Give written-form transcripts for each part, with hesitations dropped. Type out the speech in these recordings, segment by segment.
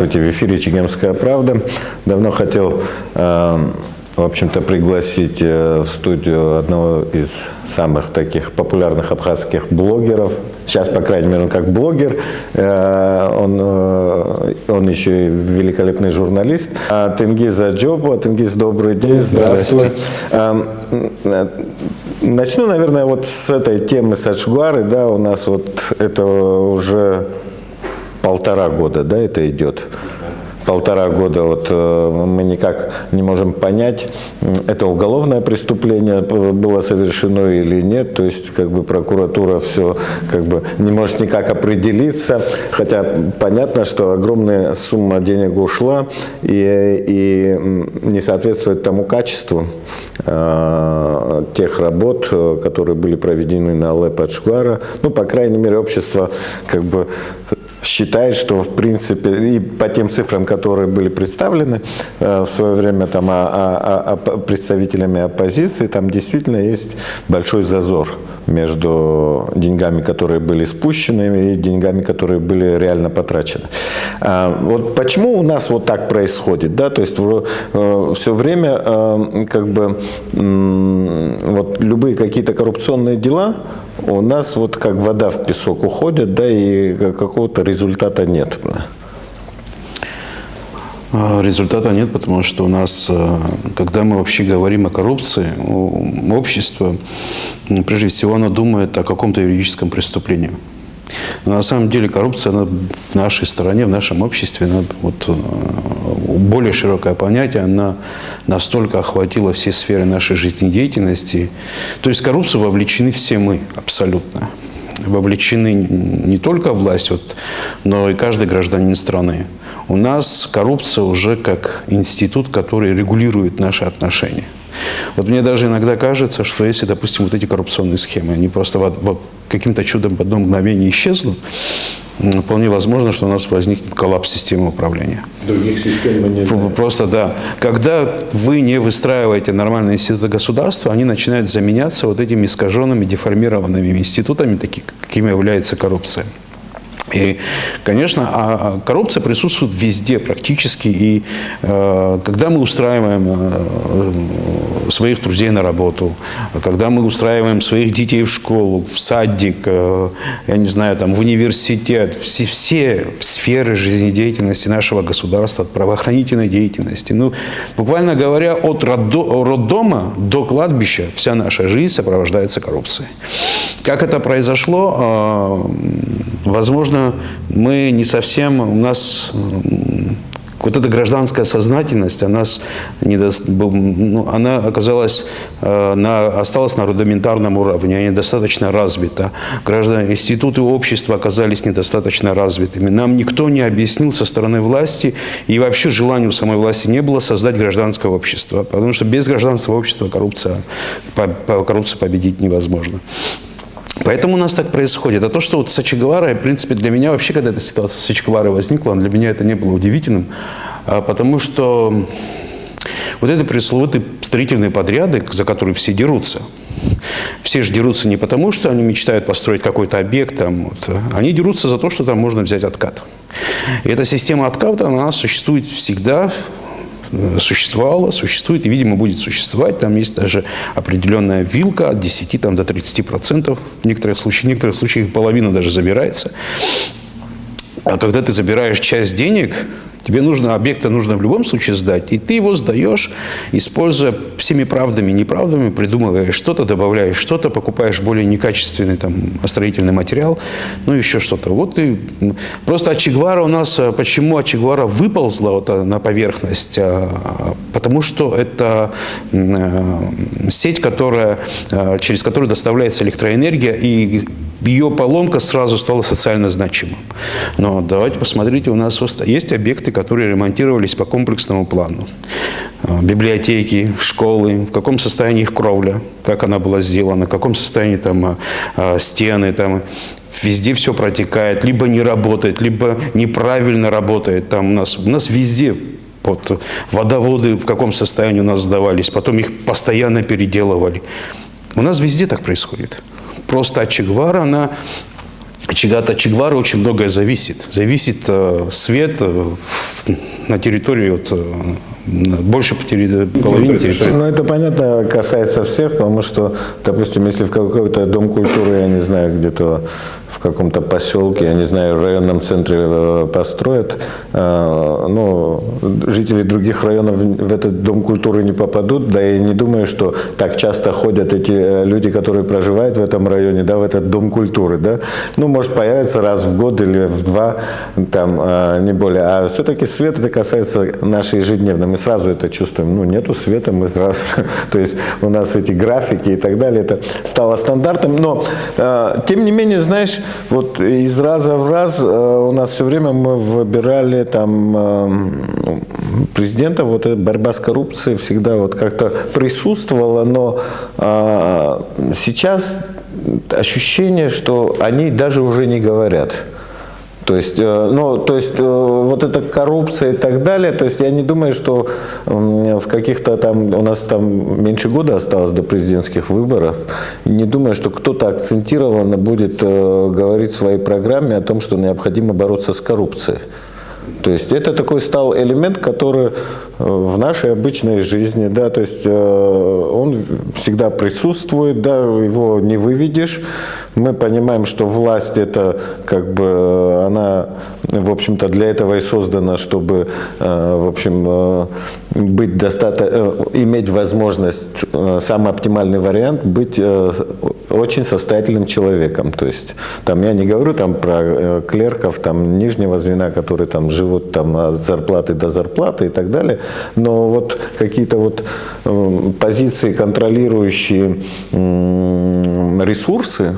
Здравствуйте, в эфире «Чегемская правда». Давно хотел, в общем-то, пригласить в студию одного из самых таких популярных абхазских блогеров. Сейчас, по крайней мере, он как блогер, он еще и великолепный журналист. Тенгиз Аджопов. Тенгиз, добрый день. Здравствуй. Начну, наверное, вот с этой темы, с Ачгвары. Да, у нас вот это уже 1,5 года, да, это идет. 1,5 года вот мы никак не можем понять, это уголовное преступление было совершено или нет. То есть как бы прокуратура все как бы не может никак определиться. Хотя понятно, что огромная сумма денег ушла и не соответствует тому качеству тех работ, которые были проведены на ЛЭП Ачгвара. Ну, по крайней мере, общество как бы считает, что в принципе и по тем цифрам, которые были представлены в свое время там представителями оппозиции, там действительно есть большой зазор между деньгами, которые были спущены, и деньгами, которые были реально потрачены. Вот почему у нас вот так происходит, да, то есть все время как бы вот любые какие-то коррупционные дела у нас вот как вода в песок уходят, да, и какого-то результата нет. Результата нет, потому что у нас, когда мы вообще говорим о коррупции, общество, прежде всего, оно думает о каком-то юридическом преступлении. Но на самом деле коррупция, она в нашей стране, в нашем обществе, она, вот, более широкое понятие, она настолько охватила все сферы нашей жизнедеятельности. То есть в коррупцию вовлечены все мы абсолютно. Вовлечены не только власть, вот, но и каждый гражданин страны. У нас коррупция уже как институт, который регулирует наши отношения. Вот мне даже иногда кажется, что если, допустим, вот эти коррупционные схемы, они просто каким-то чудом в одно мгновение исчезнут, вполне возможно, что у нас возникнет коллапс системы управления. Других систем мы не знаем. Просто да. Когда вы не выстраиваете нормальные институты государства, они начинают заменяться вот этими искаженными, деформированными институтами, такими, какими является коррупция. И, конечно, коррупция присутствует везде практически. И когда мы устраиваем своих друзей на работу, когда мы устраиваем своих детей в школу, в садик, я не знаю, там, в университет, все сферы жизнедеятельности нашего государства, от правоохранительной деятельности. Ну, буквально говоря, от роддома до кладбища вся наша жизнь сопровождается коррупцией. Как это произошло? Возможно, мы не совсем, у нас вот эта гражданская сознательность, она оказалась, осталась на рудиментарном уровне, она недостаточно развита. Институты общества оказались недостаточно развитыми. Нам никто не объяснил со стороны власти, и вообще желания у самой власти не было создать гражданское общество, потому что без гражданского общества коррупцию победить невозможно. Поэтому у нас так происходит. А то, что вот с Че Геварой, в принципе, для меня вообще, когда эта ситуация с Че Геварой возникла, для меня это не было удивительным, потому что вот это пресловутые строительные подряды, за которые все дерутся. Все же дерутся не потому, что они мечтают построить какой-то объект, там, вот, они дерутся за то, что там можно взять откат. И эта система отката, она существует всегда, существовала, существует и, видимо, будет существовать. Там есть даже определенная вилка от 10 до 30%. В некоторых случаях половина даже забирается. А когда ты забираешь часть денег, тебе объекта нужно в любом случае сдать, и ты его сдаешь, используя всеми правдами и неправдами, придумываешь что-то, добавляешь что-то, покупаешь более некачественный строительный материал, ну еще что-то. Вот и просто Че Гевара у нас, почему Че Гевара выползла вот на поверхность? Потому что это сеть, через которую доставляется электроэнергия, и ее поломка сразу стала социально значимым. Но давайте посмотрите, у нас есть объекты, которые ремонтировались по комплексному плану. Библиотеки, школы, в каком состоянии их кровля, как она была сделана, в каком состоянии там стены, там везде все протекает, либо не работает, либо неправильно работает. Там у нас везде вот, водоводы в каком состоянии у нас сдавались, потом их постоянно переделывали. У нас везде так происходит. Просто Че Гевара, от Че-Гевары очень многое зависит. Зависит свет на территории, больше половины территории. Ну, это понятно, касается всех, потому что, допустим, если в какой-то дом культуры, я не знаю, где-то в каком-то поселке, я не знаю, в районном центре построят, жители других районов в этот дом культуры не попадут, да и не думаю, что так часто ходят эти люди, которые проживают в этом районе, да, в этот дом культуры, да, может появиться раз в год или в два, там, не более, а все-таки свет это касается нашей ежедневной, мы сразу это чувствуем, нету света, мы сразу, то есть у нас эти графики и так далее, это стало стандартом, но тем не менее, знаешь, вот из раза в раз у нас все время мы выбирали там президента, вот эта борьба с коррупцией всегда вот как-то присутствовала, но сейчас ощущение, что они даже уже не говорят. То есть, вот эта коррупция и так далее, то есть я не думаю, что в каких-то там, у нас там меньше года осталось до президентских выборов, не думаю, что кто-то акцентированно будет говорить в своей программе о том, что необходимо бороться с коррупцией. То есть это такой стал элемент, который в нашей обычной жизни, да, то есть он всегда присутствует, да, его не выведешь. Мы понимаем, что власть это как бы она, в общем-то, для этого и создана, чтобы, в общем, быть иметь возможность, самый оптимальный вариант, быть очень состоятельным человеком. То есть там я не говорю там про клерков там нижнего звена, которые там живут там от зарплаты до зарплаты и так далее, но вот какие-то вот позиции, контролирующие ресурсы,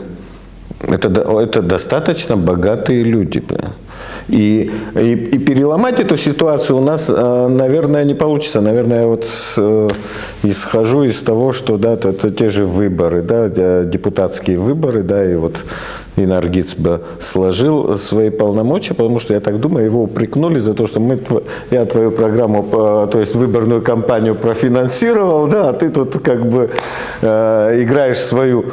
это достаточно богатые люди. И переломать эту ситуацию у нас, наверное, не получится. Наверное, я вот исхожу из того, что да, это те же выборы, да, депутатские выборы, да, и вот Наргиз бы сложил свои полномочия, потому что, я так думаю, его упрекнули за то, что я твою программу, то есть выборную кампанию профинансировал, да, а ты тут как бы играешь свое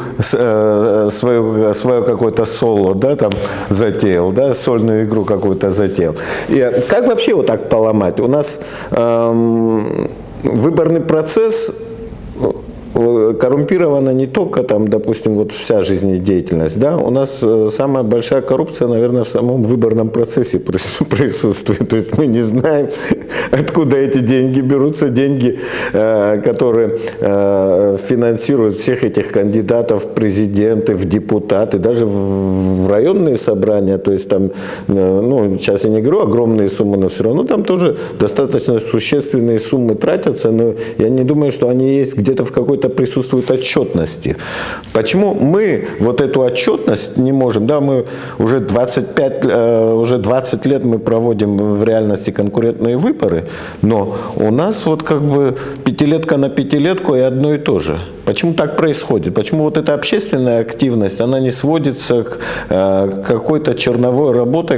какое-то соло, да, там затеял, да, сольную игру какую-то затеял. И как вообще вот так поломать? У нас выборный процесс коррумпирована не только там, допустим, вот вся жизнедеятельность, да, у нас самая большая коррупция, наверное, в самом выборном процессе присутствует. То есть мы не знаем, откуда эти деньги берутся, деньги, которые финансируют всех этих кандидатов в президенты, в депутаты, даже в районные собрания. То есть там, сейчас я не говорю огромные суммы, но все равно там тоже достаточно существенные суммы тратятся, но я не думаю, что они есть где-то в какой-то присутствует отчетности. Почему мы вот эту отчетность не можем? Да, мы уже 20 лет мы проводим в реальности конкурентные выборы, но у нас вот как бы пятилетка на пятилетку и одно и то же. Почему так происходит? Почему вот эта общественная активность, она не сводится к какой-то черновой работе,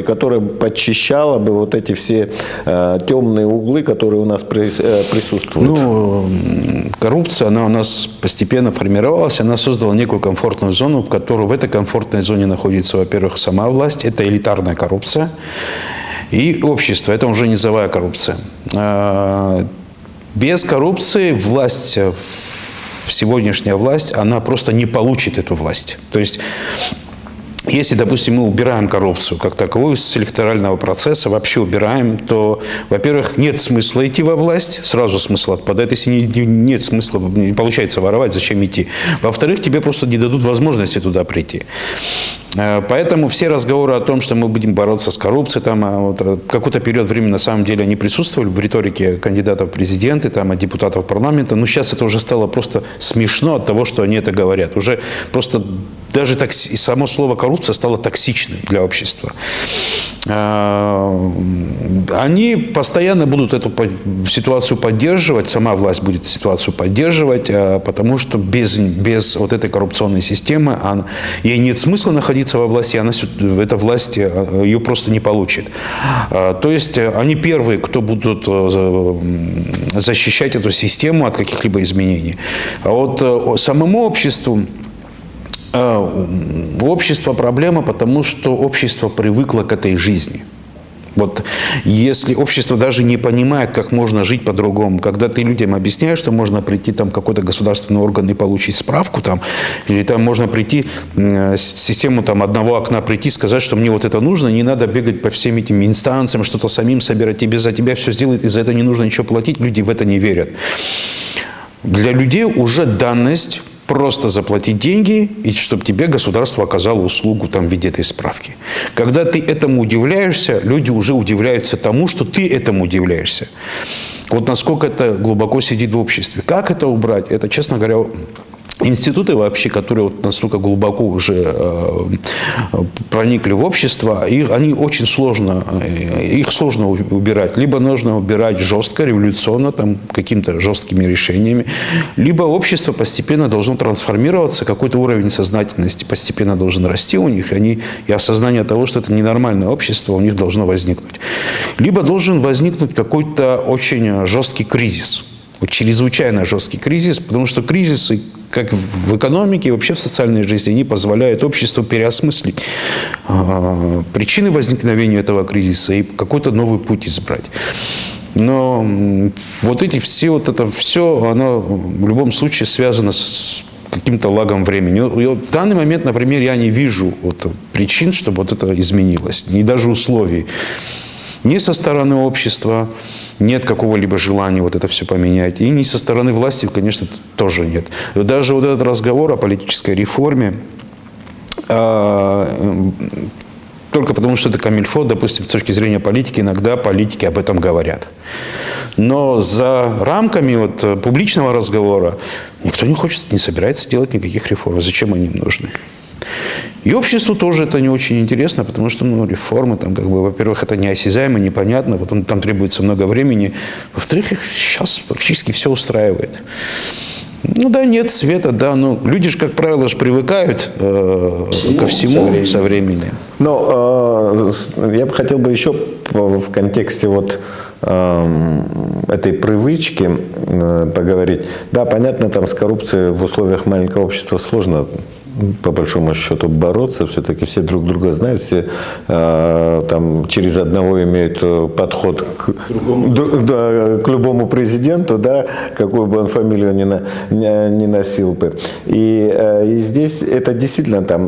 которая подчищала бы вот эти все темные углы, которые у нас присутствуют? Коррупция, она у нас постепенно формировалась, она создала некую комфортную зону, в которой в этой комфортной зоне находится, во-первых, сама власть, это элитарная коррупция, и общество, это уже низовая коррупция. Без коррупции власть, сегодняшняя власть, она просто не получит эту власть. То есть, если, допустим, мы убираем коррупцию как таковую с электорального процесса, вообще убираем, то, во-первых, нет смысла идти во власть, сразу смысл отпадает. Если нет смысла, не получается воровать, зачем идти? Во-вторых, тебе просто не дадут возможности туда прийти. Поэтому все разговоры о том, что мы будем бороться с коррупцией, какой-то период времени на самом деле они присутствовали в риторике кандидатов в президенты, депутатов парламента, но сейчас это уже стало просто смешно от того, что они это говорят. Уже просто даже само слово коррупция стало токсичным для общества. Они постоянно будут эту ситуацию поддерживать, сама власть будет ситуацию поддерживать, потому что без вот этой коррупционной системы ей нет смысла находиться во власти, эта власть ее просто не получит. То есть они первые, кто будут защищать эту систему от каких-либо изменений. А вот самому обществу У общества проблема, потому что общество привыкло к этой жизни. Вот если общество даже не понимает, как можно жить по-другому, когда ты людям объясняешь, что можно прийти там в какой-то государственный орган и получить справку там, или там можно прийти в систему там одного окна прийти, сказать, что мне вот это нужно, не надо бегать по всем этим инстанциям, что-то самим собирать, тебе за тебя все сделают, и за это не нужно ничего платить, люди в это не верят. Для людей уже данность просто заплатить деньги, и чтобы тебе государство оказало услугу там, в виде этой справки. Когда ты этому удивляешься, люди уже удивляются тому, что ты этому удивляешься. Вот насколько это глубоко сидит в обществе. Как это убрать? Это, честно говоря, институты вообще, которые вот настолько глубоко уже проникли в общество, они очень сложно, их сложно убирать. Либо нужно убирать жестко, революционно, там, какими-то жесткими решениями, либо общество постепенно должно трансформироваться, какой-то уровень сознательности постепенно должен расти у них, и осознание того, что это ненормальное общество, у них должно возникнуть. Либо должен возникнуть какой-то очень жесткий кризис. Вот чрезвычайно жесткий кризис, потому что кризисы, как в экономике и вообще в социальной жизни, они позволяют обществу переосмыслить причины возникновения этого кризиса и какой-то новый путь избрать. Но вот это все, оно в любом случае связано с каким-то лагом времени. И вот в данный момент, например, я не вижу причин, чтобы это изменилось, ни даже условий. Ни со стороны общества нет какого-либо желания это все поменять. И ни со стороны власти, конечно, тоже нет. И даже этот разговор о политической реформе, только потому, что это камильфо, допустим, с точки зрения политики, иногда политики об этом говорят. Но за рамками публичного разговора никто не собирается делать никаких реформ. Зачем они им нужны? И обществу тоже это не очень интересно, потому что реформы, во-первых, это неосязаемо, непонятно, потом там требуется много времени. Во-вторых, их сейчас практически все устраивает. Нет света, но люди же, как правило, привыкают ко всему со временем. Но я бы хотел еще в контексте этой привычки поговорить. Да, понятно, там с коррупцией в условиях маленького общества сложно по большому счету бороться, все-таки все друг друга знают, все там через одного имеют подход к любому президенту, да, какую бы он фамилию ни носил бы. И здесь это действительно там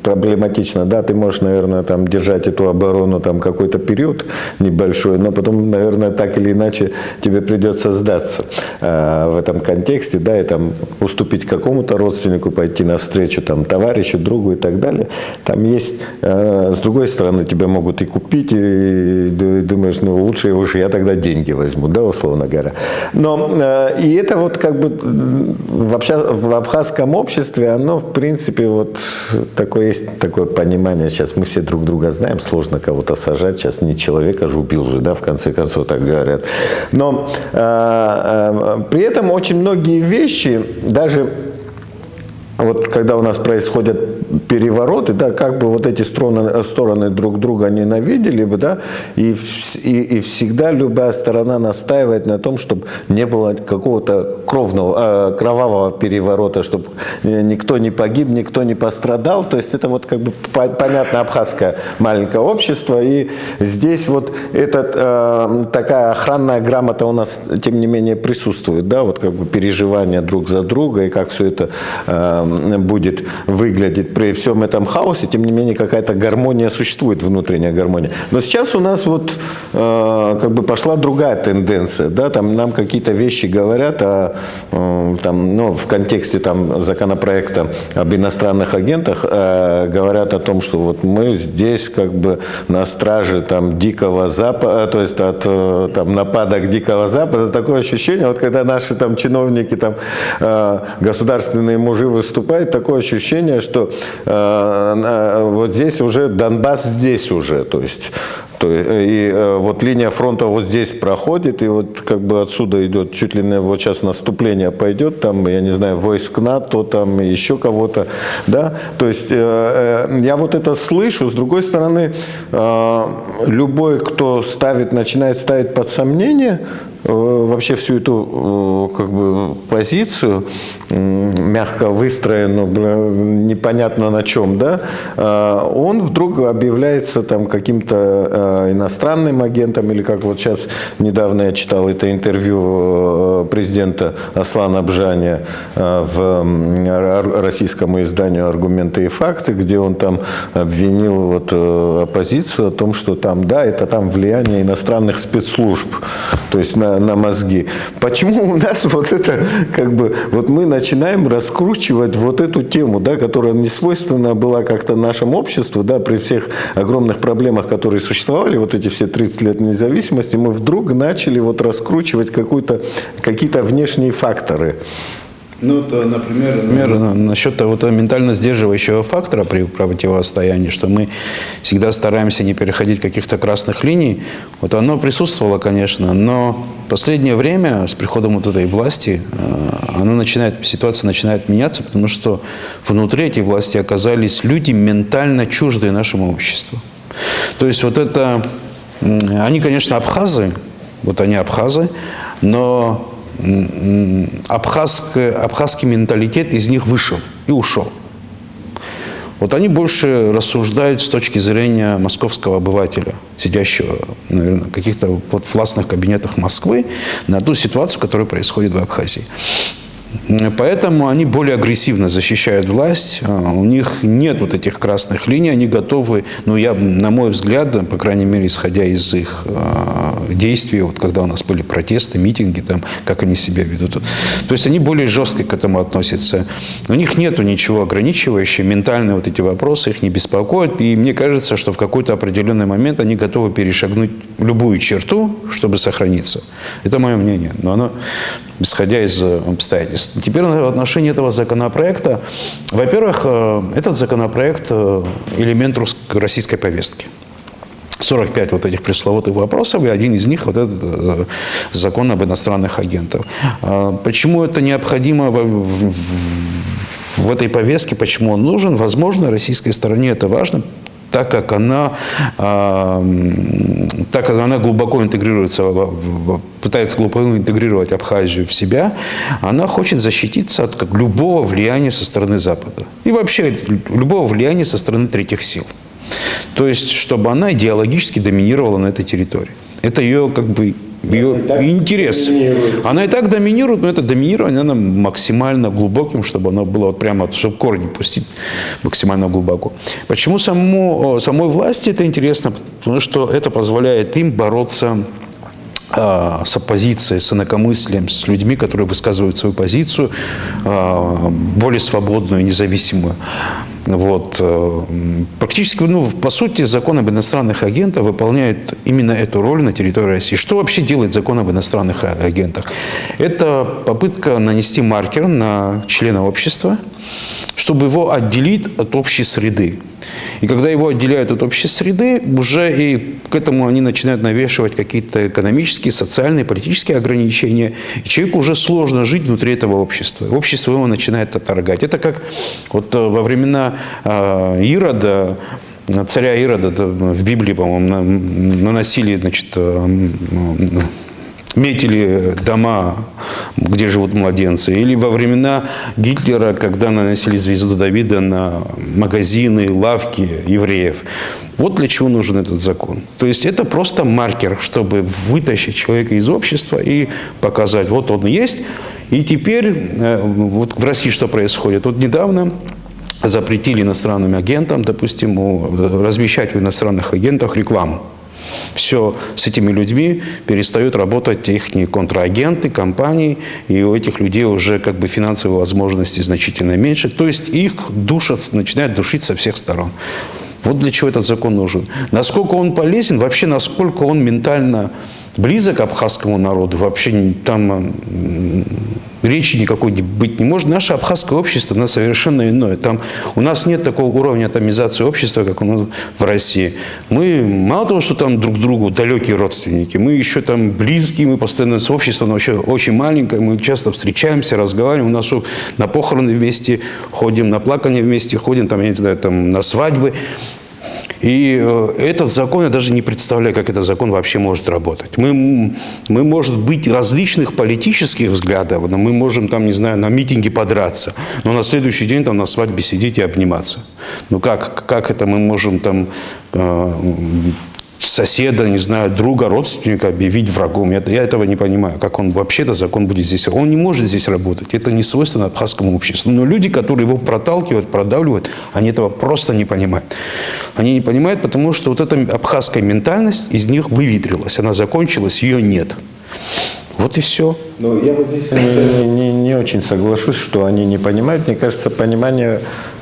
проблематично, да, ты можешь, наверное, там держать эту оборону там какой-то период небольшой, но потом, наверное, так или иначе тебе придется сдаться в этом контексте, да, и там уступить какому-то родственнику, пойти навстречу там, товарищу, другу и так далее. Там есть, с другой стороны, тебя могут и купить, и думаешь, лучше уже я тогда деньги возьму, да, условно говоря. Но и это в абхазском обществе, оно, в принципе, есть такое понимание, сейчас мы все друг друга знаем, сложно кого-то сажать, сейчас не человека же убил же, да, в конце концов, так говорят. Но при этом очень многие вещи, даже когда у нас происходят перевороты, да, как бы эти стороны друг друга ненавидели бы, да, и всегда любая сторона настаивает на том, чтобы не было какого-то кровавого переворота, чтобы никто не погиб, никто не пострадал. То есть это понятно, абхазское маленькое общество, и здесь такая охранная грамота у нас, тем не менее, присутствует, да, переживания друг за друга, и как все это будет выглядеть при всем этом хаосе, тем не менее какая-то гармония существует, внутренняя гармония. Но сейчас у нас пошла другая тенденция, да, там нам какие-то вещи говорят в контексте законопроекта об иностранных агентах, говорят о том, что мы здесь на страже Дикого Запада, то есть от нападок Дикого Запада. Такое ощущение, когда наши чиновники, государственные мужи выступают, такое ощущение, что здесь уже Донбасс, здесь уже, то есть линия фронта здесь проходит, и отсюда идет чуть ли не сейчас наступление пойдет, я не знаю, войск НАТО, еще кого-то, да, то есть я это слышу, с другой стороны, любой, кто начинает ставить под сомнение вообще всю эту как бы позицию, мягко выстроенную, непонятно на чем, да, он вдруг объявляется там каким-то иностранным агентом, или как вот сейчас недавно я читал это интервью президента Аслана Абжаня в российскому изданию «Аргументы и факты», где он там обвинил вот оппозицию о том, что там, да, это там влияние иностранных спецслужб, то есть на мозги. Почему у нас вот это, как бы, вот мы начинаем раскручивать вот эту тему, да, которая не свойственна была как-то нашему обществу, да, при всех огромных проблемах, которые существовали, вот эти все 30 лет независимости, мы вдруг начали вот раскручивать какие-то внешние факторы. Ну, например, насчет того ментально сдерживающего фактора при противостоянии, что мы всегда стараемся не переходить каких-то красных линий, вот оно присутствовало, конечно, но в последнее время с приходом вот этой власти ситуация начинает меняться, потому что внутри этой власти оказались люди ментально чуждые нашему обществу. То есть вот это, они, конечно, абхазы, но абхазский менталитет из них вышел и ушел. Вот они больше рассуждают с точки зрения московского обывателя, сидящего, наверное, в каких-то вот властных кабинетах Москвы, на ту ситуацию, которая происходит в Абхазии. Поэтому они более агрессивно защищают власть, у них нет вот этих красных линий, они готовы, на мой взгляд, по крайней мере, исходя из их действий, вот когда у нас были протесты, митинги, там, как они себя ведут. То есть они более жестко к этому относятся. У них нету ничего ограничивающего, ментальные вот эти вопросы их не беспокоят, и мне кажется, что в какой-то определенный момент они готовы перешагнуть любую черту, чтобы сохраниться. Это мое мнение, но оно исходя из обстоятельств. Теперь в отношении этого законопроекта. Во-первых, этот законопроект – элемент российской повестки. 45 вот этих пресловутых вопросов, и один из них – вот этот закон об иностранных агентах. Почему это необходимо в этой повестке, почему он нужен? Возможно, российской стороне это важно, так как она глубоко интегрируется, пытается глубоко интегрировать Абхазию в себя, она хочет защититься от любого влияния со стороны Запада. И вообще любого влияния со стороны третьих сил. То есть, чтобы она идеологически доминировала на этой территории. Это ее ее интерес. Она и так доминирует, но это доминирование оно максимально глубоким, чтобы оно было вот прямо, чтобы корни пустить максимально глубоко. Почему самой власти это интересно? Потому что это позволяет им бороться с оппозицией, с инакомыслием, с людьми, которые высказывают свою позицию более свободную, независимую. Вот. Практически, по сути, закон об иностранных агентах выполняет именно эту роль на территории России. Что вообще делает закон об иностранных агентах? Это попытка нанести маркер на члена общества, чтобы его отделить от общей среды. И когда его отделяют от общей среды, уже и к этому они начинают навешивать какие-то экономические, социальные, политические ограничения. И человеку уже сложно жить внутри этого общества. Общество его начинает отторгать. Это как вот во времена Ирода, царя Ирода, в Библии, по-моему, наносили, метили дома, где живут младенцы. Или во времена Гитлера, когда наносили звезду Давида на магазины, лавки евреев. Вот для чего нужен этот закон. То есть это просто маркер, чтобы вытащить человека из общества и показать, вот он есть. И теперь вот в России что происходит? Вот недавно запретили иностранным агентам, допустим, размещать в иностранных агентах рекламу. Все, с этими людьми перестают работать их контрагенты, компании, и у этих людей уже финансовые возможности значительно меньше. То есть их душат, начинают душить со всех сторон. Вот для чего этот закон нужен. Насколько он полезен, вообще насколько он ментально близок к абхазскому народу, вообще там речи никакой быть не может. Наше абхазское общество, оно совершенно иное. Там у нас нет такого уровня атомизации общества, как у нас в России. Мы мало того, что там друг другу далекие родственники, мы еще там близкие, мы постоянно с обществом, вообще очень маленькое, мы часто встречаемся, разговариваем, у нас на похороны вместе ходим, на плакание вместе ходим, там, я не знаю, там, на свадьбы. И этот закон, я даже не представляю, как этот закон вообще может работать. Мы может быть, различных политических взглядов, но мы можем там, не знаю, на митинге подраться, но на следующий день там на свадьбе сидеть и обниматься. Ну как это мы можем там соседа, не знаю, друга, родственника объявить врагом? Я этого не понимаю. Как он вообще-то закон будет здесь? Он не может здесь работать. Это не свойственно абхазскому обществу. Но люди, которые его проталкивают, продавливают, они этого просто не понимают. Они не понимают, потому что вот эта абхазская ментальность из них выветрилась. Она закончилась, ее нет. Вот и все. Ну, я вот здесь не очень соглашусь, что они не понимают. Мне кажется, понимание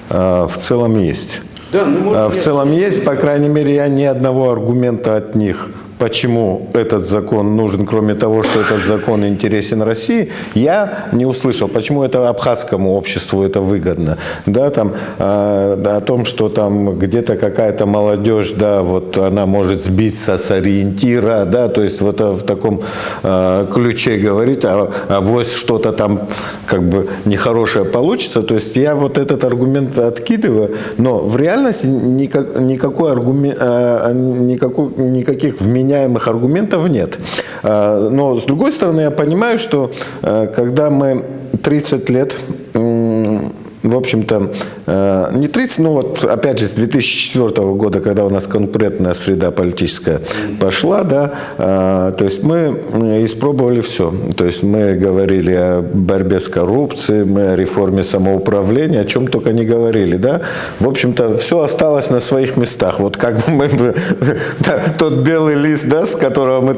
в целом есть. Да, ну, в целом есть, по крайней мере, я ни одного аргумента от них, почему этот закон нужен, кроме того, что этот закон интересен России, я не услышал. Почему это абхазскому обществу это выгодно? Да, там, о том, что там где-то какая-то молодежь, да, вот она может сбиться с ориентира, да, то есть вот в таком ключе говорить, а вот что-то там как бы нехорошее получится. То есть я вот этот аргумент откидываю, но в реальности никаких вменяемых аргументов нет. Но, с другой стороны, я понимаю, что когда мы 30 лет, в общем-то, не 30, но вот опять же с 2004 года, когда у нас конкурентная среда политическая пошла, да, то есть мы испробовали все. То есть мы говорили о борьбе с коррупцией, мы о реформе самоуправления, о чем только не говорили, да. В общем-то, все осталось на своих местах. Вот как бы мы тот белый лист, да, с которого мы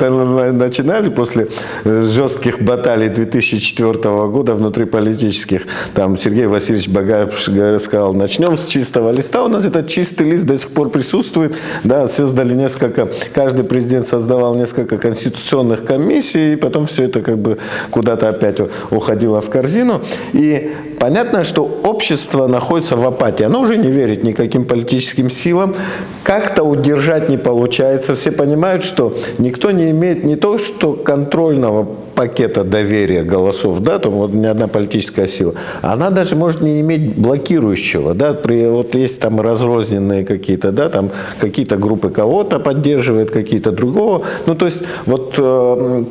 начинали после жестких баталий 2004 года внутриполитических, там Сергей Васильевич Багаев сказал, начнем с чистого листа. У нас этот чистый лист до сих пор присутствует. Да, создали каждый президент создавал несколько конституционных комиссий, и потом все это как бы куда-то опять уходило в корзину. И понятно, что общество находится в апатии. Оно уже не верит никаким политическим силам. Как-то удержать не получается. Все понимают, что никто не имеет не то, что контрольного пакета доверия голосов, да, там вот ни одна политическая сила, она даже может не иметь блокирующего, да, вот есть там разрозненные какие-то, да, там какие-то группы кого-то поддерживают, какие-то другого, ну, то есть вот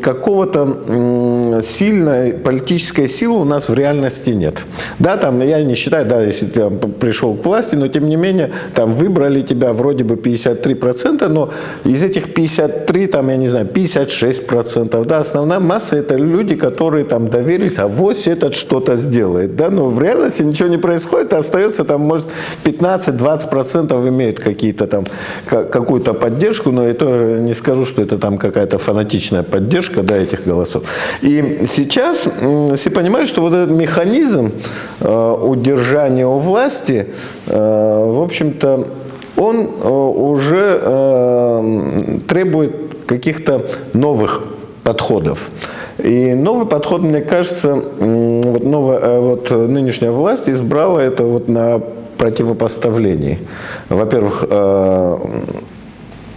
какого-то сильной политической силы у нас в реальности нет. Да, там, я не считаю, да, если ты там пришел к власти, но тем не менее, там выбрали тебя вроде бы 53%, но из этих 53, там, я не знаю, 56%, да, основная масса это люди, которые там доверились, а вось этот что-то сделает, да, но в реальности ничего не происходит, а остается там, может, 15-20% имеют какие-то там, какую-то поддержку, но я тоже не скажу, что это там какая-то фанатичная поддержка, да, этих голосов. И сейчас все понимают, что вот этот механизм удержания у власти, в общем-то, он уже требует каких-то новых подходов. И новый подход, мне кажется, вот нынешняя власть избрала это вот на противопоставлении. Во-первых,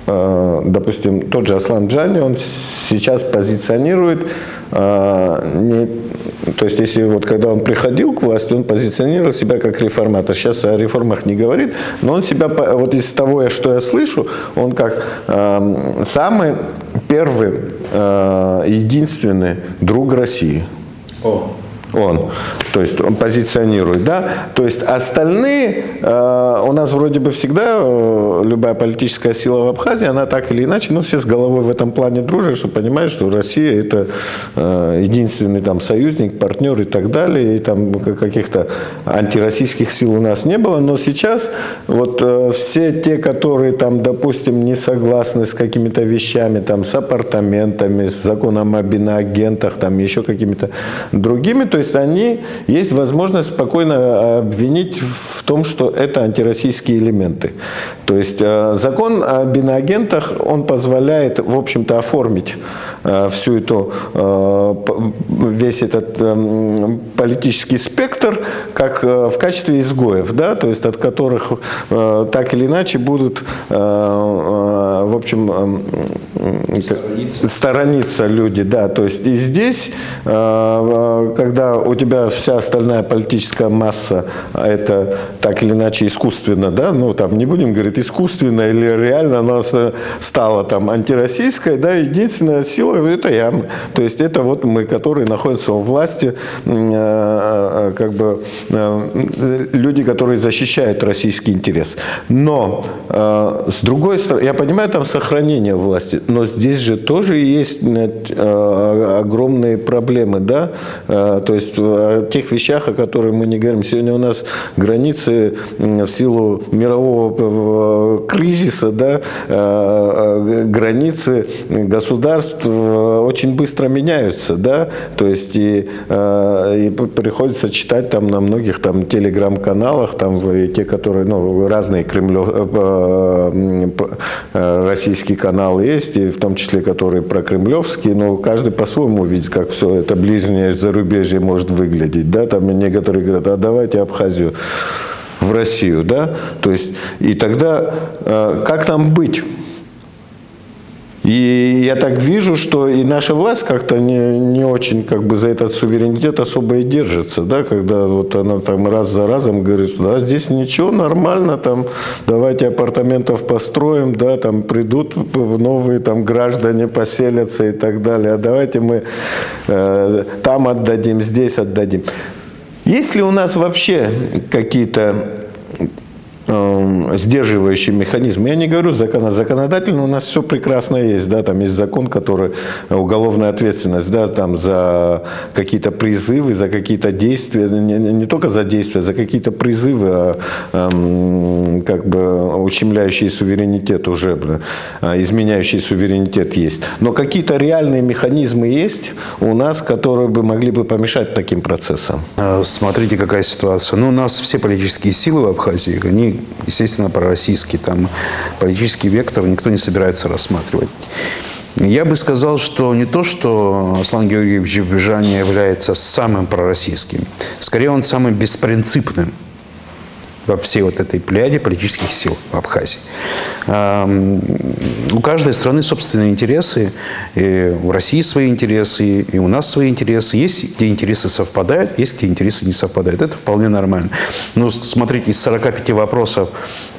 допустим, тот же Аслан Джани, он сейчас позиционирует, то есть если вот когда он приходил к власти, он позиционировал себя как реформатор. Сейчас о реформах не говорит, но он себя, вот из того, что я слышу, он как самый первый, единственный друг России. Он, то есть он позиционирует, да, то есть остальные, у нас вроде бы всегда любая политическая сила в Абхазии, она так или иначе, ну, все с головой в этом плане дружат, что понимают, что Россия это единственный там союзник, партнер и так далее, и там каких-то антироссийских сил у нас не было, но сейчас вот все те, которые там, допустим, не согласны с какими-то вещами, там, с апартаментами, с законом об иноагентах, там, еще какими-то другими, то есть есть возможность спокойно обвинить в том, что это антироссийские элементы. То есть закон об иноагентах, он позволяет, в общем-то, оформить всю эту, весь этот политический спектр как в качестве изгоев, да, то есть от которых так или иначе будут, в общем, сторониться люди, да, то есть и здесь, когда у тебя вся остальная политическая масса, это так или иначе искусственно, да, ну там не будем говорить искусственно или реально, она стала там антироссийской, да, единственная сила это я, то есть это вот мы, которые находятся у власти, как бы люди, которые защищают российский интерес. Но с другой стороны, я понимаю, там сохранение власти, но здесь же тоже есть огромные проблемы, да, то есть о тех вещах, о которых мы не говорим. Сегодня у нас границы в силу мирового кризиса, да, границы государств очень быстро меняются, да, то есть и приходится читать там на многих там телеграм-каналах, там и те, которые, ну, разные российские каналы есть, и в том числе, которые прокремлевские, но каждый по-своему видит, как все это ближнее зарубежье может выглядеть, да, там некоторые говорят, а давайте Абхазию в Россию, да, то есть, и тогда как нам быть? И я так вижу, что и наша власть как-то не очень как бы за этот суверенитет особо и держится, да, когда вот она там раз за разом говорит, что да, здесь ничего, нормально, там, давайте апартаментов построим, да, там придут новые там граждане, поселятся и так далее, а давайте мы там отдадим, здесь отдадим. Есть ли у нас вообще какие-то сдерживающий механизм? Я не говорю законодательно, у нас все прекрасно есть, да, там есть закон, который уголовная ответственность, да, там за какие-то призывы, за какие-то действия, не только за действия, за какие-то призывы, как бы ущемляющие суверенитет уже, изменяющие суверенитет есть. Но какие-то реальные механизмы есть у нас, которые бы могли бы помешать таким процессам? Смотрите, какая ситуация. Ну, у нас все политические силы в Абхазии, они, естественно, пророссийские. Там политический вектор никто не собирается рассматривать. Я бы сказал, что не то, что Аслан Георгиевич Бибижанян является самым пророссийским. Скорее, он самым беспринципным во всей вот этой плеяде политических сил в Абхазии. У каждой страны собственные интересы. И у России свои интересы, и у нас свои интересы. Есть, где интересы совпадают, есть, где интересы не совпадают. Это вполне нормально. Но смотрите, из 45 вопросов,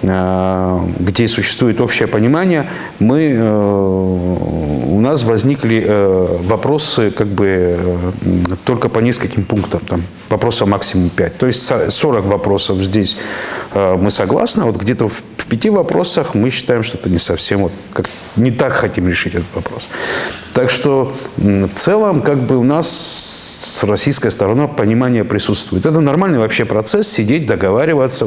где существует общее понимание, у нас возникли вопросы как бы только по нескольким пунктам. Там, вопросов максимум 5. То есть 40 вопросов здесь мы согласны, а вот где-то в 5 вопросах мы считаем, что это не совсем, вот, не так хотим решить этот вопрос. Так что в целом как бы у нас с российской стороны понимание присутствует. Это нормальный вообще процесс, сидеть, договариваться,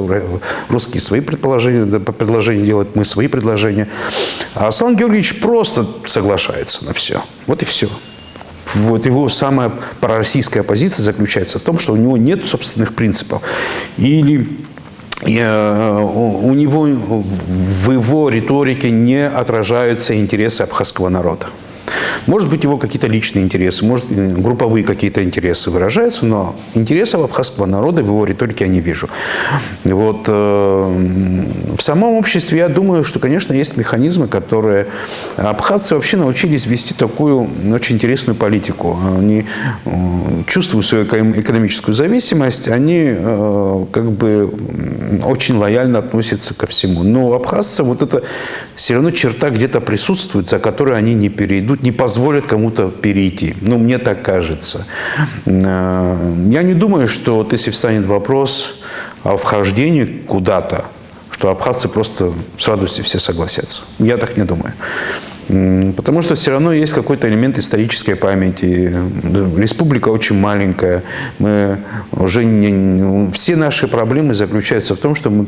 русские свои предложения делать, мы свои предложения. А Аслан Георгиевич просто соглашается на все. Вот и все. Вот его самая пророссийская позиция заключается в том, что у него нет собственных принципов. Или у него в его риторике не отражаются интересы абхазского народа. Может быть, его какие-то личные интересы, может, групповые какие-то интересы выражаются, но интересов абхазского народа в его риторике я не вижу. Вот, в самом обществе я думаю, что, конечно, есть механизмы, которые... Абхазцы вообще научились вести такую очень интересную политику. Они чувствуют свою экономическую зависимость, они как бы очень лояльно относятся ко всему. Но у абхазцев вот это все равно черта где-то присутствует, за которую они не перейдут, не позволят кому-то перейти. Ну, мне так кажется. Я не думаю, что вот если встанет вопрос о вхождении куда-то, что абхазцы просто с радостью все согласятся. Я так не думаю. Потому что все равно есть какой-то элемент исторической памяти. Республика очень маленькая. Мы уже все наши проблемы заключаются в том, что мы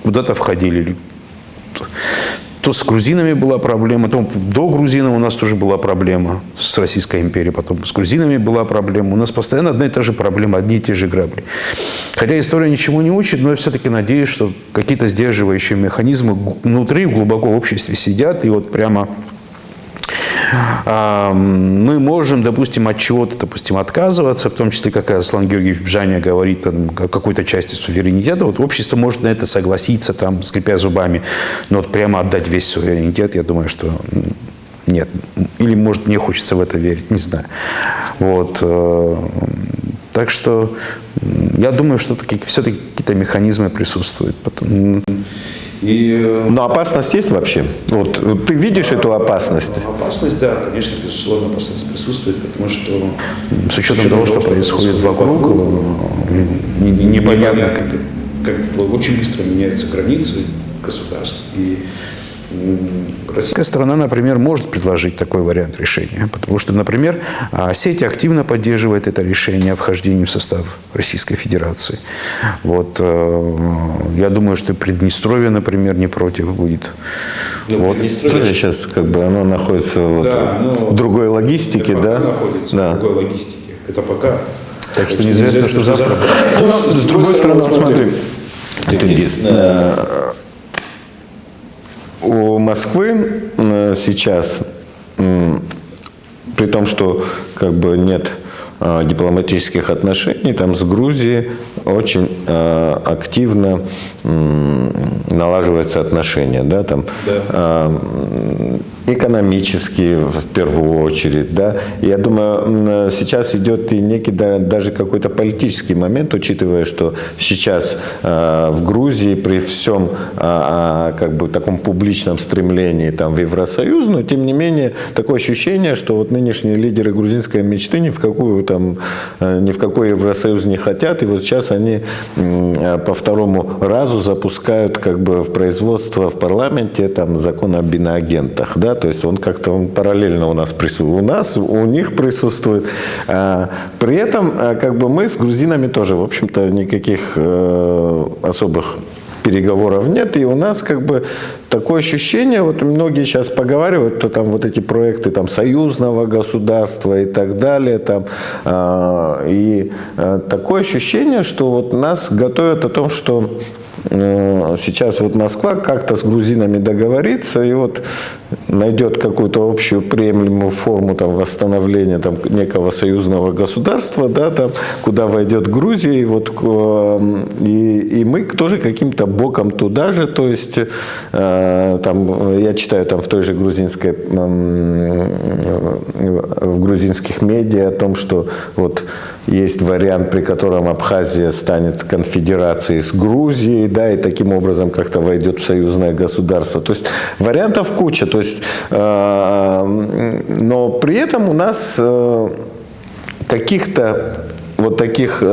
куда-то входили. То с грузинами была проблема, то до грузинов у нас тоже была проблема с Российской империей, потом с грузинами была проблема. У нас постоянно одна и та же проблема, одни и те же грабли. Хотя история ничего не учит, но я все-таки надеюсь, что какие-то сдерживающие механизмы внутри, глубоко в обществе сидят, и вот прямо Мы можем, допустим, от чего-то, допустим, отказываться, в том числе, как Аслан Георгиевич Бжаня говорит, о какой-то части суверенитета. Вот общество может на это согласиться, там, скрипя зубами, но вот прямо отдать весь суверенитет, я думаю, что нет. Или, может, мне хочется в это верить, не знаю. Вот. Так что я думаю, что все-таки какие-то механизмы присутствуют. Но опасность есть вообще? Вот ты видишь эту опасность? Опасность, да, конечно, безусловно, опасность присутствует, потому что с учетом того, что происходит вокруг, непонятно, как очень быстро меняются границы государств. И российская сторона, например, может предложить такой вариант решения, потому что, например, Осетия активно поддерживает это решение о вхождении в состав Российской Федерации. Вот, я думаю, что Приднестровье, например, не против будет. Вот. Приднестровье сейчас как бы оно находится в другой логистике, да? Находится в другой логистике. Это пока. Так что неизвестно, что завтра будет. С другой стороны, смотри, у Москвы сейчас, при том, что как бы нет дипломатических отношений, там с Грузией очень активно налаживаются отношения, да, там экономические в первую очередь, да. Я думаю, сейчас идет и некий даже какой-то политический момент, учитывая, что сейчас в Грузии при всем как бы таком публичном стремлении там в Евросоюз, но тем не менее такое ощущение, что вот нынешние лидеры грузинской мечты ни в какой Евросоюз не хотят, и вот сейчас они по второму разу запускают как бы в производство в парламенте там закон об иноагентах, да, то есть он как-то параллельно у нас присутствует, у них присутствует. При этом как бы мы с грузинами тоже, в общем-то, никаких особых переговоров нет, и у нас как бы такое ощущение, вот многие сейчас поговаривают, то там вот эти проекты там союзного государства и так далее, там, и такое ощущение, что вот нас готовят о том, что сейчас вот Москва как-то с грузинами договорится и вот найдет какую-то общую приемлемую форму там восстановления там некого союзного государства, да, там, куда войдет Грузия, и вот и мы тоже каким-то боком туда же, то есть там я читаю там в той же грузинской в грузинских медиа о том, что вот есть вариант, при котором Абхазия станет конфедерацией с Грузией, да, и таким образом как-то войдет в союзное государство. То есть вариантов куча. То есть, но при этом у нас каких-то вот таких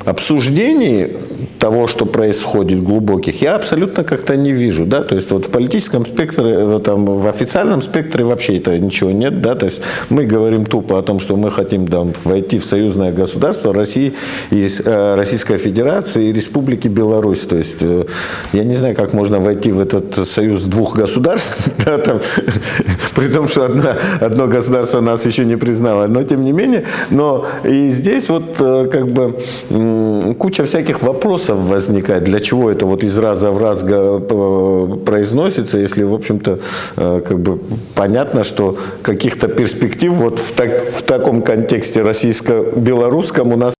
обсуждений того, что происходит, глубоких, я абсолютно как-то не вижу, да, то есть вот в политическом спектре, там, в официальном спектре вообще это ничего нет, да, то есть мы говорим тупо о том, что мы хотим там войти в союзное государство России, и Российской Федерации и Республики Беларусь, то есть я не знаю, как можно войти в этот союз двух государств, да, там, при том, что одно государство нас еще не признало, но тем не менее, но и здесь вот как бы куча всяких вопросов возникает, для чего это вот из раза в раз произносится, если, в общем-то, как бы понятно, что каких-то перспектив вот в таком контексте российско-белорусском у нас.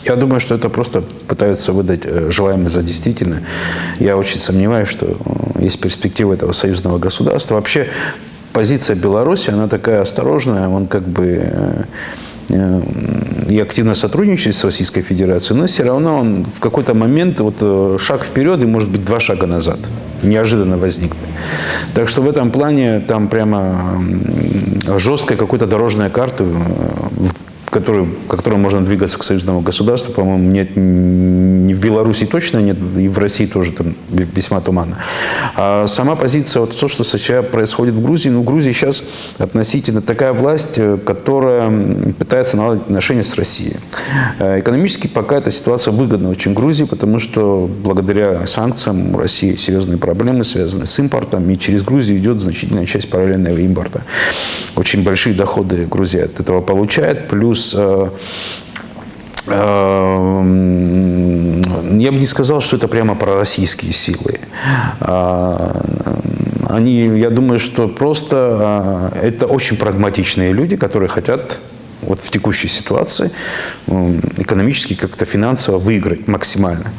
Я думаю, что это просто пытаются выдать желаемое за действительное. Я очень сомневаюсь, что есть перспектива этого союзного государства. Вообще позиция Беларуси, она такая осторожная, он как бы и активно сотрудничает с Российской Федерацией, но все равно он в какой-то момент вот шаг вперед и, может быть, 2 шага назад неожиданно возникнет. Так что в этом плане там прямо жесткая какой-то дорожная карта, по которой можно двигаться к союзному государству, по-моему, нет ни в Беларуси точно нет, и в России тоже там весьма туманно. А сама позиция, вот то, что сейчас происходит в Грузии, в Грузии сейчас относительно такая власть, которая пытается наладить отношения с Россией. Экономически пока эта ситуация выгодна очень Грузии, потому что благодаря санкциям у России серьезные проблемы, связанные с импортом, и через Грузию идет значительная часть параллельного импорта. Очень большие доходы Грузия от этого получает, плюс я бы не сказал, что это прямо пророссийские силы. я думаю, что просто это очень прагматичные люди, которые хотят вот в текущей ситуации экономически, как-то финансово выиграть максимально.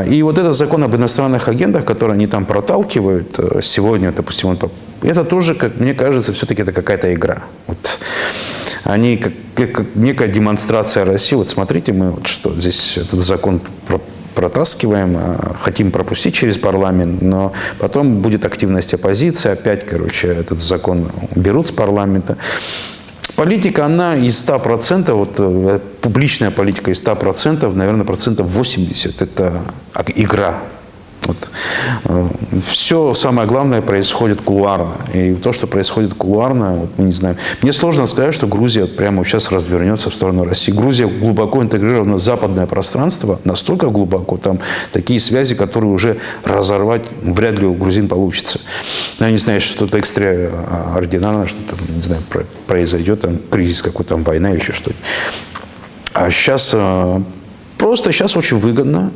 И вот этот закон об иностранных агентах, который они там проталкивают сегодня, допустим, это тоже, как мне кажется, все-таки это какая-то игра. Вот. Они как некая демонстрация России. Вот смотрите, мы вот что здесь этот закон протаскиваем, хотим пропустить через парламент, но потом будет активность оппозиции, опять, этот закон берут с парламента. Политика, она из 100%, вот публичная политика из 100%, наверное, 80% это игра. Вот. Все самое главное происходит кулуарно. И то, что происходит кулуарно, вот мы не знаем. Мне сложно сказать, что Грузия прямо сейчас развернется в сторону России. Грузия глубоко интегрирована в западное пространство, настолько глубоко, там такие связи, которые уже разорвать вряд ли у грузин получится. Я не знаю, что-то экстраординарное, что-то, не знаю, произойдет, там кризис какой-то, там война или еще что-то. А сейчас просто сейчас очень выгодно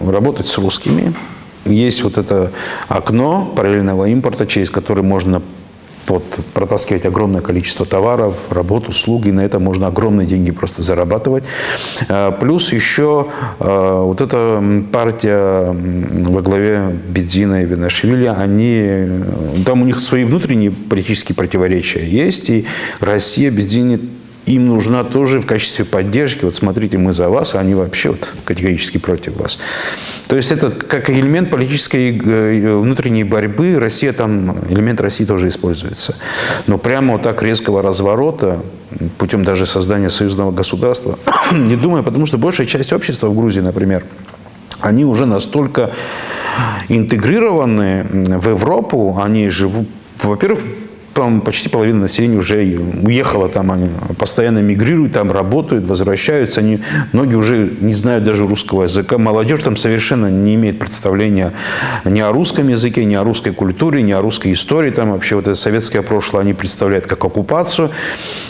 работать с русскими. Есть вот это окно параллельного импорта, через которое можно протаскивать огромное количество товаров, работ, услуг, и на это можно огромные деньги просто зарабатывать. Плюс еще вот эта партия во главе Бедзина и Иванишвили, там у них свои внутренние политические противоречия есть, и Россия, Бедзине, им нужна тоже в качестве поддержки. Вот смотрите, мы за вас, а они вообще вот категорически против вас. То есть это как элемент политической внутренней борьбы. Россия там, элемент России тоже используется. Но прямо вот так резкого разворота, путем даже создания союзного государства, не думаю, потому что большая часть общества в Грузии, например, они уже настолько интегрированы в Европу, они живут, во-первых, почти половина населения уже уехала, там они постоянно мигрируют, там работают, возвращаются. Многие уже не знают даже русского языка. Молодежь там совершенно не имеет представления ни о русском языке, ни о русской культуре, ни о русской истории. Там вообще вот это советское прошлое они представляют как оккупацию.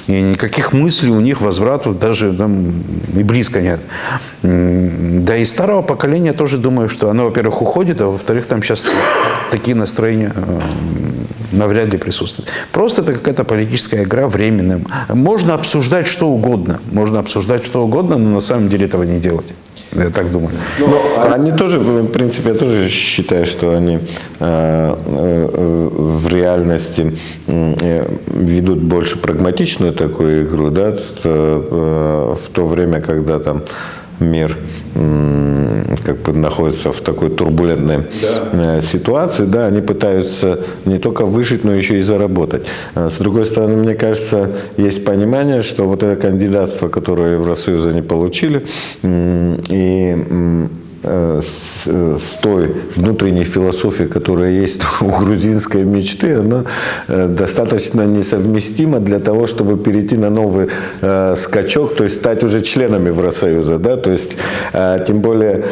И никаких мыслей у них возврату даже там и близко нет. Да и старого поколения тоже думаю, что оно, во-первых, уходит, а во-вторых, там сейчас такие настроения навряд ли присутствуют. Просто это какая-то политическая игра временная. Можно обсуждать что угодно. Но на самом деле этого не делать. Я так думаю. Но они тоже, в принципе, я тоже считаю, что они в реальности ведут больше прагматичную такую игру, да, в то время, когда там мир как бы находится в такой турбулентной ситуации, да, они пытаются не только выжить, но еще и заработать. С другой стороны, мне кажется, есть понимание, что вот это кандидатство, которое Евросоюз они получили, и с той внутренней философией, которая есть у грузинской мечты, она достаточно несовместима для того, чтобы перейти на новый скачок, то есть стать уже членами Евросоюза. Да? То есть, тем более,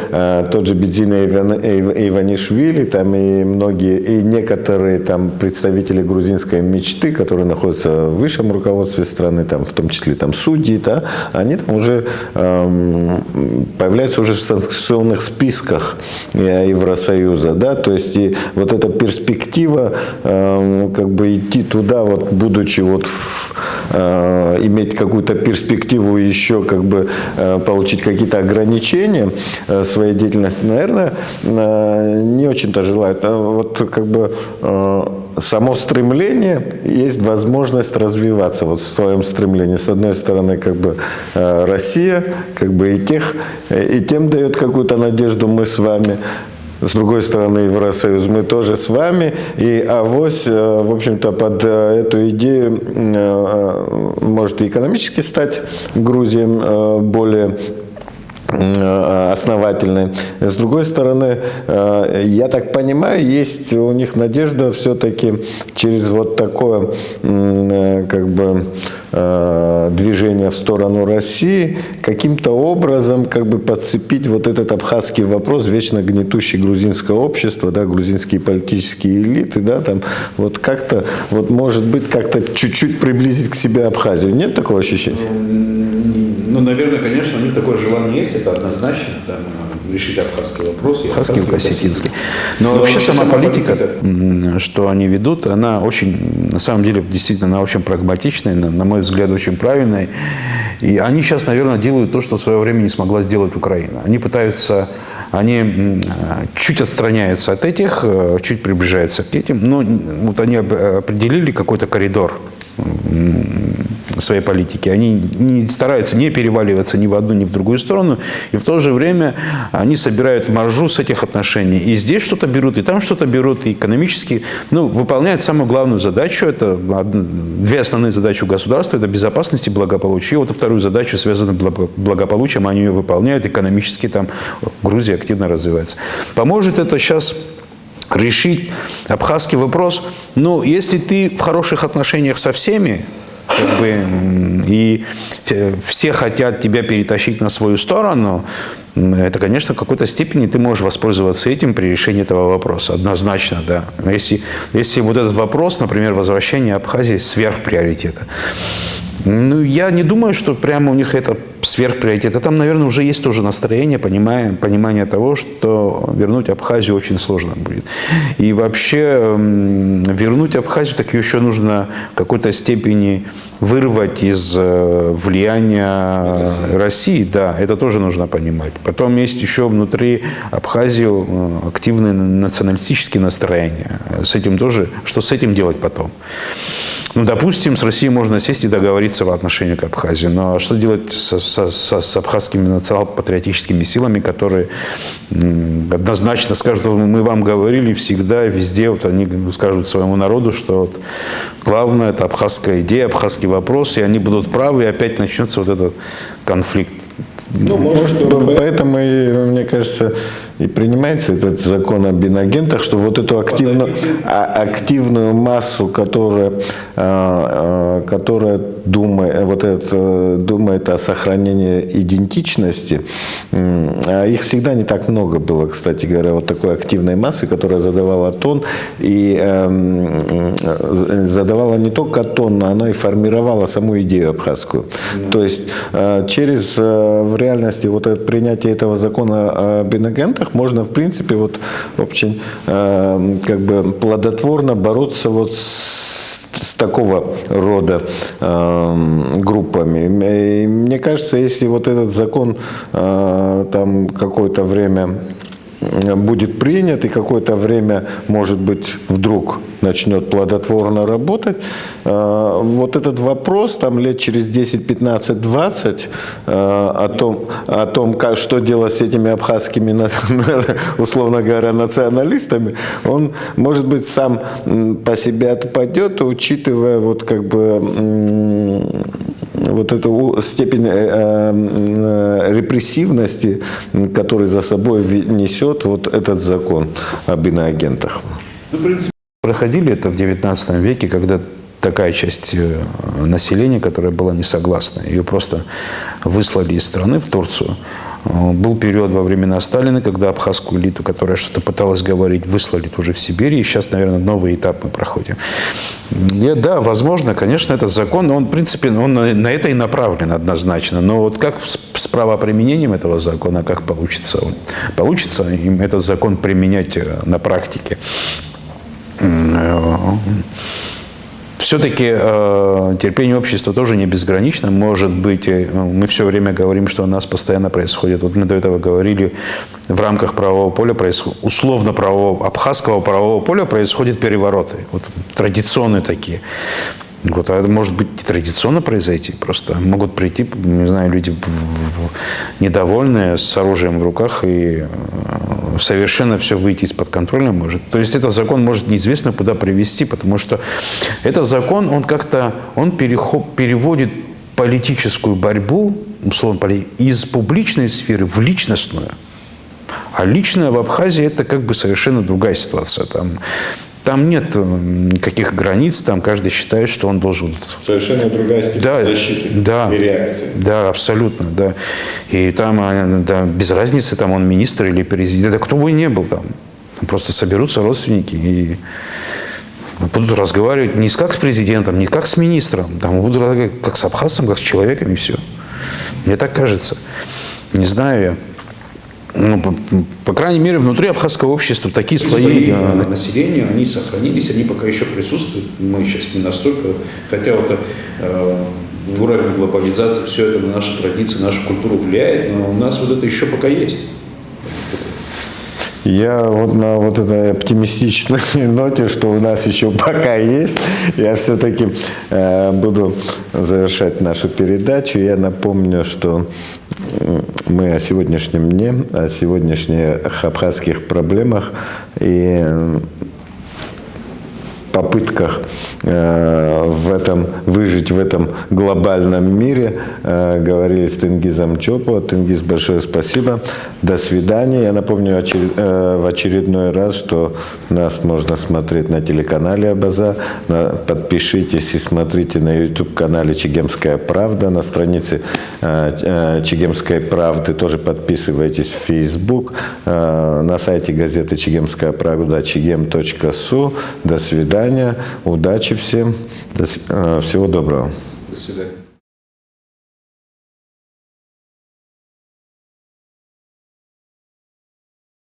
тот же Бедзина и Иванишвили, там и многие, и некоторые там представители грузинской мечты, которые находятся в высшем руководстве страны, там, в том числе там судьи, да, они там уже появляются уже в санкционных списках Евросоюза, да, то есть и вот эта перспектива как бы идти туда, вот будучи вот иметь какую-то перспективу еще как бы получить какие-то ограничения своей деятельности, наверное, не очень-то желают. Вот как бы само стремление, есть возможность развиваться вот в своем стремлении. С одной стороны, как бы Россия, как бы и тем дает какую-то надежду, мы с вами. С другой стороны, Евросоюз, мы тоже с вами. И авось, в общем-то, под эту идею может и экономически стать Грузия более основательной. С другой стороны, я так понимаю, есть у них надежда все-таки через вот такое как бы движение в сторону России каким-то образом как бы подцепить вот этот абхазский вопрос, вечно гнетущий грузинское общество, да, грузинские политические элиты, да, там вот как-то, вот может быть, как-то чуть-чуть приблизить к себе Абхазию. Нет такого ощущения? Ну, наверное, конечно, у них такое желание есть, это однозначно. Там, решить абхазский вопрос, и абхазский, и осетинский. Но вообще сама политика, что они ведут, она очень, на самом деле, действительно, она очень прагматичная, на мой взгляд, очень правильная. И они сейчас, наверное, делают то, что в свое время не смогла сделать Украина. Они пытаются, они чуть отстраняются от этих, чуть приближаются к этим, но вот они определили какой-то коридор своей политики. Они не стараются не переваливаться ни в одну, ни в другую сторону. И в то же время они собирают маржу с этих отношений. И здесь что-то берут, и там что-то берут, и экономически выполняют самую главную задачу. Это две основные задачи у государства. Это безопасность и благополучие. Вот вторую задачу, связанную с благополучием, они ее выполняют. Экономически там Грузия активно развивается. Поможет это сейчас решить абхазский вопрос? Ну, если ты в хороших отношениях со всеми, как бы, и все хотят тебя перетащить на свою сторону, это, конечно, в какой-то степени ты можешь воспользоваться этим при решении этого вопроса. Однозначно, да. Если вот этот вопрос, например, возвращение Абхазии сверхприоритета, ну, я не думаю, что прямо у них это сверхприоритет. Там, наверное, уже есть тоже настроение, понимание того, что вернуть Абхазию очень сложно будет. И вообще вернуть Абхазию, так еще нужно в какой-то степени вырвать из влияния России. Да, это тоже нужно понимать. Потом есть еще внутри Абхазии активные националистические настроения. С этим тоже, что с этим делать потом? Ну, допустим, с Россией можно сесть и договориться в отношении к Абхазии. Но что делать с абхазскими национал-патриотическими силами, которые однозначно скажут, что мы вам говорили всегда, везде, вот они скажут своему народу, что вот главное – это абхазская идея, абхазский вопрос, и они будут правы, и опять начнется вот этот конфликт. Ну, может, поэтому, мне кажется, и принимается этот закон об иноагентах, что вот эту активную массу, которая думает о сохранении идентичности, их всегда не так много было, кстати говоря, вот такой активной массы, которая задавала тон, и задавала не только тон, но она и формировала саму идею абхазскую. То есть через в реальности вот это принятие этого закона об инагентах можно, в принципе, вот очень как бы плодотворно бороться вот с такого рода группами. И мне кажется, если вот этот закон там какое-то время будет принят и какое-то время, может быть, вдруг начнет плодотворно работать, вот этот вопрос там лет через 10, 15, 20 о том, что делать с этими абхазскими, условно говоря, националистами, он, может быть, сам по себе отпадет, учитывая вот как бы вот эту степень репрессивности, который за собой несет вот этот закон об иноагентах. Ну, в принципе, проходили это в XIX веке, когда такая часть населения, которая была не согласна, ее просто выслали из страны в Турцию. Был период во времена Сталина, когда абхазскую элиту, которая что-то пыталась говорить, выслали тоже в Сибирь. И сейчас, наверное, новый этап мы проходим. Да, возможно, конечно, этот закон, он, в принципе, он на это и направлен однозначно. Но вот как с правоприменением этого закона, как получится? Получится им этот закон применять на практике? Все-таки терпение общества тоже не безгранично. Может быть, мы все время говорим, что у нас постоянно происходит. Вот мы до этого говорили, в рамках правового поля, условно-правового, абхазского правового поля происходят перевороты. Вот, традиционные такие. Вот, а это может быть традиционно произойти. Просто могут прийти, не знаю, люди недовольные, с оружием в руках, и совершенно все выйти из-под контроля может. То есть этот закон может неизвестно куда привести, потому что этот закон, он как-то переводит политическую борьбу, условно, из публичной сферы в личностную. А личное в Абхазии – это как бы совершенно другая ситуация. Там нет никаких границ, там каждый считает, что он должен... Совершенно другая степень защиты и реакции. Да, абсолютно, да. И там без разницы, там он министр или президент, да кто бы ни был там. Просто соберутся родственники и будут разговаривать не как с президентом, не как с министром, там будут разговаривать как с абхазцем, как с человеком, и все. Мне так кажется. Не знаю я. Ну, по крайней мере, внутри абхазского общества такие слои населения, они сохранились, они пока еще присутствуют. Мы сейчас не настолько, хотя вот в уровне глобализации все это на наши традиции, нашу культуру влияет, но у нас вот это еще пока есть. Я вот на вот этой оптимистичной ноте, что у нас еще пока есть, я все-таки буду завершать нашу передачу. Я напомню, что мы о сегодняшнем дне, о сегодняшних абхазских проблемах и попытках выжить в этом глобальном мире говорили с Тенгизом Чопо. Тенгиз, большое спасибо. До свидания. Я напомню в очередной раз, что нас можно смотреть на телеканале Абаза. Подпишитесь и смотрите на YouTube-канале «Чегемская правда». На странице «Чегемской правды» тоже подписывайтесь в Facebook. На сайте газеты «Чегемская правда» chegem.su. До свидания. Удачи всем. Всего доброго. До свидания.